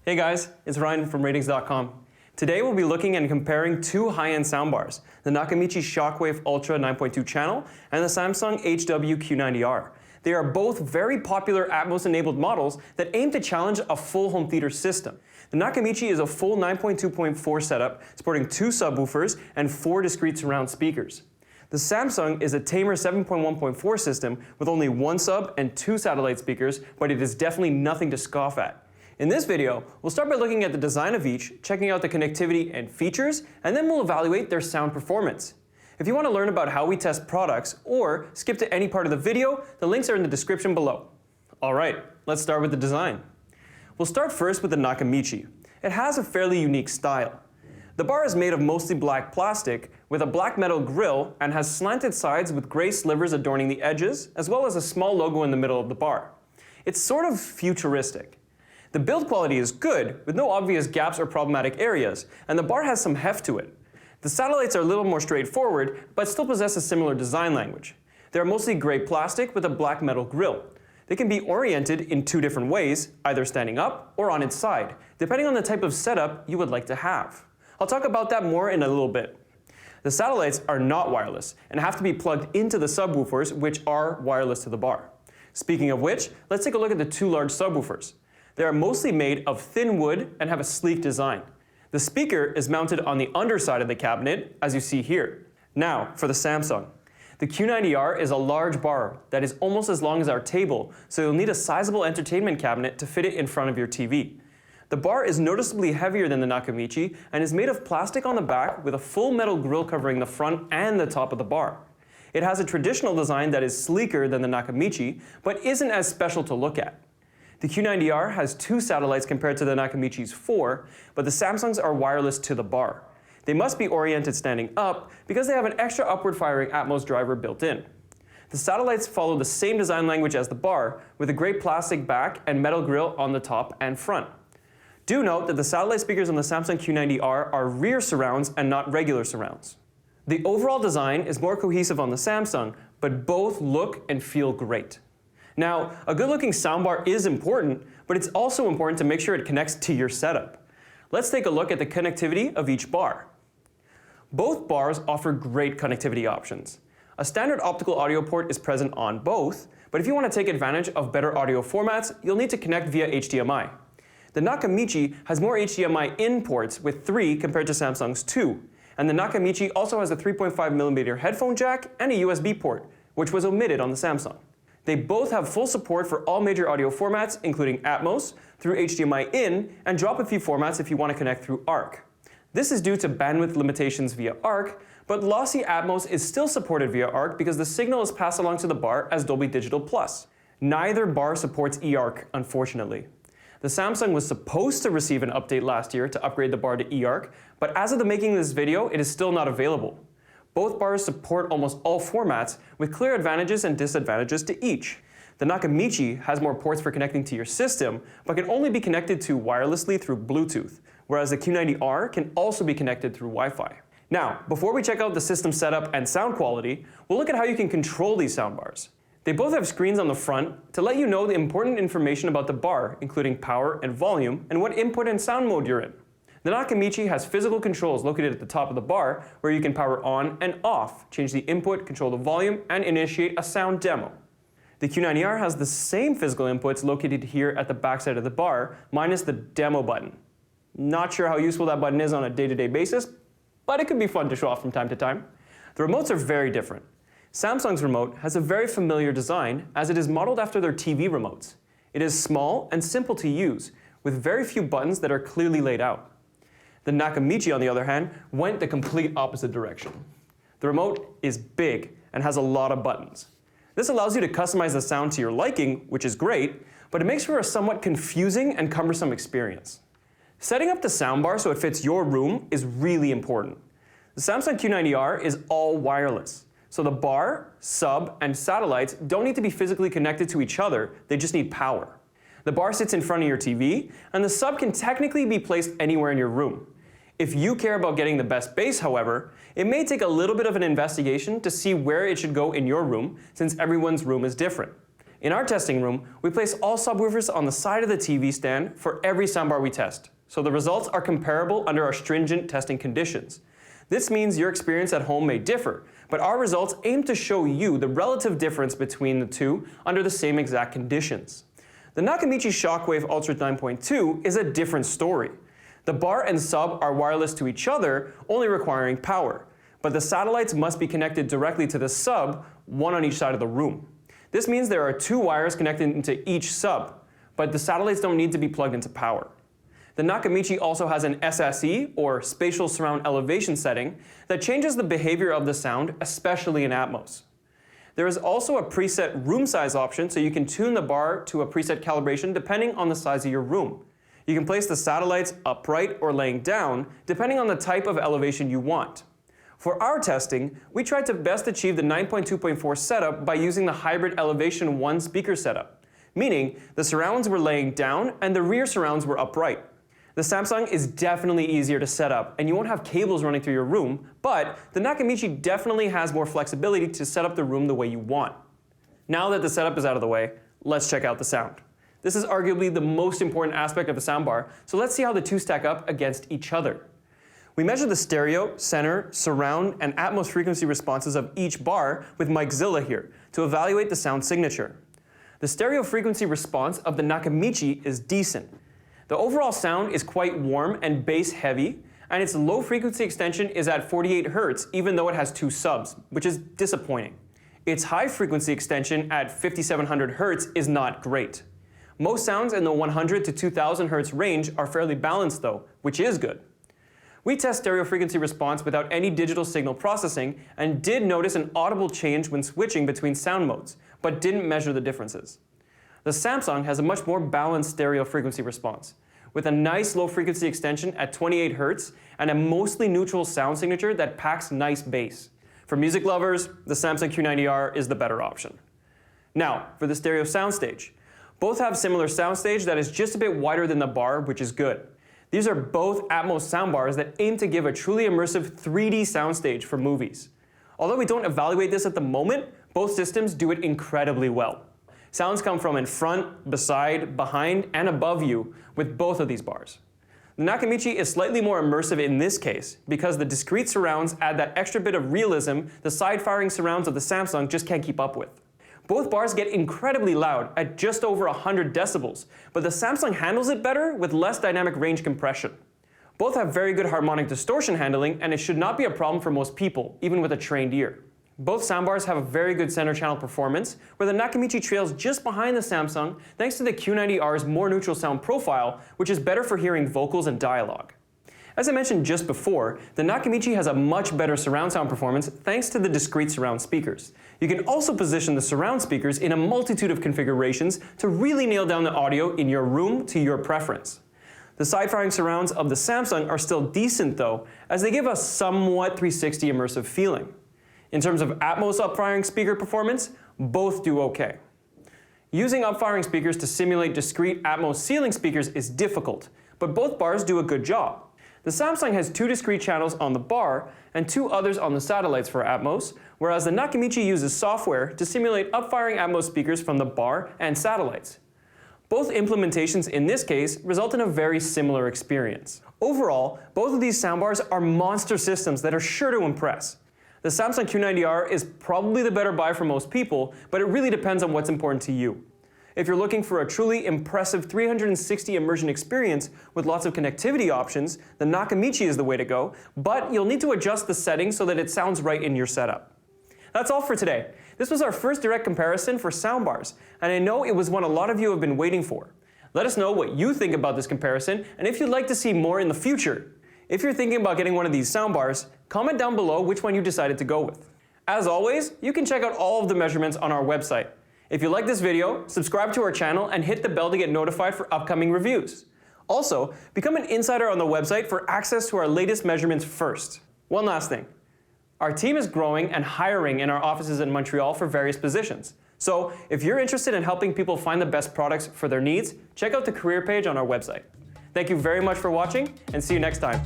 Hey guys, it's Ryan from Ratings.com. Today we'll be looking and comparing two high-end soundbars, the Nakamichi Shockwave Ultra 9.2 channel and the Samsung HW Q90R. They are both very popular Atmos-enabled models that aim to challenge a full home theater system. The Nakamichi is a full 9.2.4 setup supporting 2 subwoofers and 4 discrete surround speakers. The Samsung is a tamer 7.1.4 system with only 1 sub and 2 satellite speakers, but it is definitely nothing to scoff at. In this video, we'll start by looking at the design of each, checking out the connectivity and features, and then we'll evaluate their sound performance. If you want to learn about how we test products or skip to any part of the video, the links are in the description below. Alright, let's start with the design. We'll start first with the Nakamichi. It has a fairly unique style. The bar is made of mostly black plastic with a black metal grille and has slanted sides with gray slivers adorning the edges, as well as a small logo in the middle of the bar. It's sort of futuristic. The build quality is good, with no obvious gaps or problematic areas, and the bar has some heft to it. The satellites are a little more straightforward, but still possess a similar design language. They are mostly gray plastic with a black metal grille. They can be oriented in 2 different ways, either standing up or on its side, depending on the type of setup you would like to have. I'll talk about that more in a little bit. The satellites are not wireless and have to be plugged into the subwoofers, which are wireless to the bar. Speaking of which, let's take a look at the 2 large subwoofers. They are mostly made of thin wood and have a sleek design. The speaker is mounted on the underside of the cabinet, as you see here. Now, for the Samsung. The Q90R is a large bar that is almost as long as our table, so you'll need a sizable entertainment cabinet to fit it in front of your TV. The bar is noticeably heavier than the Nakamichi and is made of plastic on the back with a full metal grille covering the front and the top of the bar. It has a traditional design that is sleeker than the Nakamichi, but isn't as special to look at. The Q90R has 2 satellites compared to the Nakamichi's 4, but the Samsungs are wireless to the bar. They must be oriented standing up because they have an extra upward firing Atmos driver built in. The satellites follow the same design language as the bar, with a gray plastic back and metal grille on the top and front. Do note that the satellite speakers on the Samsung Q90R are rear surrounds and not regular surrounds. The overall design is more cohesive on the Samsung, but both look and feel great. Now, a good-looking soundbar is important, but it's also important to make sure it connects to your setup. Let's take a look at the connectivity of each bar. Both bars offer great connectivity options. A standard optical audio port is present on both, but if you want to take advantage of better audio formats, you'll need to connect via HDMI. The Nakamichi has more HDMI in ports with 3 compared to Samsung's 2, and the Nakamichi also has a 3.5mm headphone jack and a USB port, which was omitted on the Samsung. They both have full support for all major audio formats, including Atmos, through HDMI in, and drop a few formats if you want to connect through ARC. This is due to bandwidth limitations via ARC, but lossy Atmos is still supported via ARC because the signal is passed along to the bar as Dolby Digital Plus. Neither bar supports eARC, unfortunately. The Samsung was supposed to receive an update last year to upgrade the bar to eARC, but as of the making of this video, it is still not available. Both bars support almost all formats, with clear advantages and disadvantages to each. The Nakamichi has more ports for connecting to your system, but can only be connected to wirelessly through Bluetooth, whereas the Q90R can also be connected through Wi-Fi. Now, before we check out the system setup and sound quality, we'll look at how you can control these soundbars. They both have screens on the front to let you know the important information about the bar, including power and volume, and what input and sound mode you're in. The Nakamichi has physical controls located at the top of the bar where you can power on and off, change the input, control the volume, and initiate a sound demo. The Q90R has the same physical inputs located here at the backside of the bar, minus the demo button. Not sure how useful that button is on a day-to-day basis, but it could be fun to show off from time to time. The remotes are very different. Samsung's remote has a very familiar design as it is modeled after their TV remotes. It is small and simple to use, with very few buttons that are clearly laid out. The Nakamichi, on the other hand, went the complete opposite direction. The remote is big and has a lot of buttons. This allows you to customize the sound to your liking, which is great, but it makes for a somewhat confusing and cumbersome experience. Setting up the soundbar so it fits your room is really important. The Samsung Q90R is all wireless, so the bar, sub, and satellites don't need to be physically connected to each other, they just need power. The bar sits in front of your TV, and the sub can technically be placed anywhere in your room. If you care about getting the best bass, however, it may take a little bit of an investigation to see where it should go in your room, since everyone's room is different. In our testing room, we place all subwoofers on the side of the TV stand for every soundbar we test, so the results are comparable under our stringent testing conditions. This means your experience at home may differ, but our results aim to show you the relative difference between the two under the same exact conditions. The Nakamichi Shockwave Ultra 9.2 is a different story. The bar and sub are wireless to each other, only requiring power, but the satellites must be connected directly to the sub, one on each side of the room. This means there are 2 wires connected into each sub, but the satellites don't need to be plugged into power. The Nakamichi also has an SSE, or Spatial Surround Elevation setting, that changes the behavior of the sound, especially in Atmos. There is also a preset room size option, so you can tune the bar to a preset calibration depending on the size of your room. You can place the satellites upright or laying down, depending on the type of elevation you want. For our testing, we tried to best achieve the 9.2.4 setup by using the Hybrid Elevation 1 speaker setup, meaning the surrounds were laying down and the rear surrounds were upright. The Samsung is definitely easier to set up, and you won't have cables running through your room, but the Nakamichi definitely has more flexibility to set up the room the way you want. Now that the setup is out of the way, let's check out the sound. This is arguably the most important aspect of a soundbar, so let's see how the two stack up against each other. We measure the stereo, center, surround, and Atmos frequency responses of each bar with MicZilla here to evaluate the sound signature. The stereo frequency response of the Nakamichi is decent. The overall sound is quite warm and bass heavy, and its low frequency extension is at 48 Hz even though it has 2 subs, which is disappointing. Its high frequency extension at 5700 Hz is not great. Most sounds in the 100 to 2000 Hz range are fairly balanced though, which is good. We test stereo frequency response without any digital signal processing and did notice an audible change when switching between sound modes, but didn't measure the differences. The Samsung has a much more balanced stereo frequency response, with a nice low frequency extension at 28 Hz and a mostly neutral sound signature that packs nice bass. For music lovers, the Samsung Q90R is the better option. Now, for the stereo soundstage. Both have similar soundstage that is just a bit wider than the bar, which is good. These are both Atmos soundbars that aim to give a truly immersive 3D soundstage for movies. Although we don't evaluate this at the moment, both systems do it incredibly well. Sounds come from in front, beside, behind, and above you with both of these bars. The Nakamichi is slightly more immersive in this case because the discrete surrounds add that extra bit of realism the side-firing surrounds of the Samsung just can't keep up with. Both bars get incredibly loud at just over 100 decibels, but the Samsung handles it better with less dynamic range compression. Both have very good harmonic distortion handling, and it should not be a problem for most people, even with a trained ear. Both soundbars have a very good center channel performance, where the Nakamichi trails just behind the Samsung thanks to the Q90R's more neutral sound profile, which is better for hearing vocals and dialogue. As I mentioned just before, the Nakamichi has a much better surround sound performance thanks to the discrete surround speakers. You can also position the surround speakers in a multitude of configurations to really nail down the audio in your room to your preference. The side-firing surrounds of the Samsung are still decent though, as they give a somewhat 360 immersive feeling. In terms of Atmos upfiring speaker performance, both do okay. Using upfiring speakers to simulate discrete Atmos ceiling speakers is difficult, but both bars do a good job. The Samsung has 2 discrete channels on the bar and 2 others on the satellites for Atmos, whereas the Nakamichi uses software to simulate upfiring Atmos speakers from the bar and satellites. Both implementations in this case result in a very similar experience. Overall, both of these soundbars are monster systems that are sure to impress. The Samsung Q90R is probably the better buy for most people, but it really depends on what's important to you. If you're looking for a truly impressive 360 immersion experience with lots of connectivity options, the Nakamichi is the way to go, but you'll need to adjust the settings so that it sounds right in your setup. That's all for today. This was our first direct comparison for soundbars, and I know it was one a lot of you have been waiting for. Let us know what you think about this comparison, and if you'd like to see more in the future. If you're thinking about getting one of these soundbars, comment down below which one you decided to go with. As always, you can check out all of the measurements on our website. If you like this video, subscribe to our channel and hit the bell to get notified for upcoming reviews. Also, become an insider on the website for access to our latest measurements first. One last thing. Our team is growing and hiring in our offices in Montreal for various positions. So if you're interested in helping people find the best products for their needs, check out the career page on our website. Thank you very much for watching, and see you next time.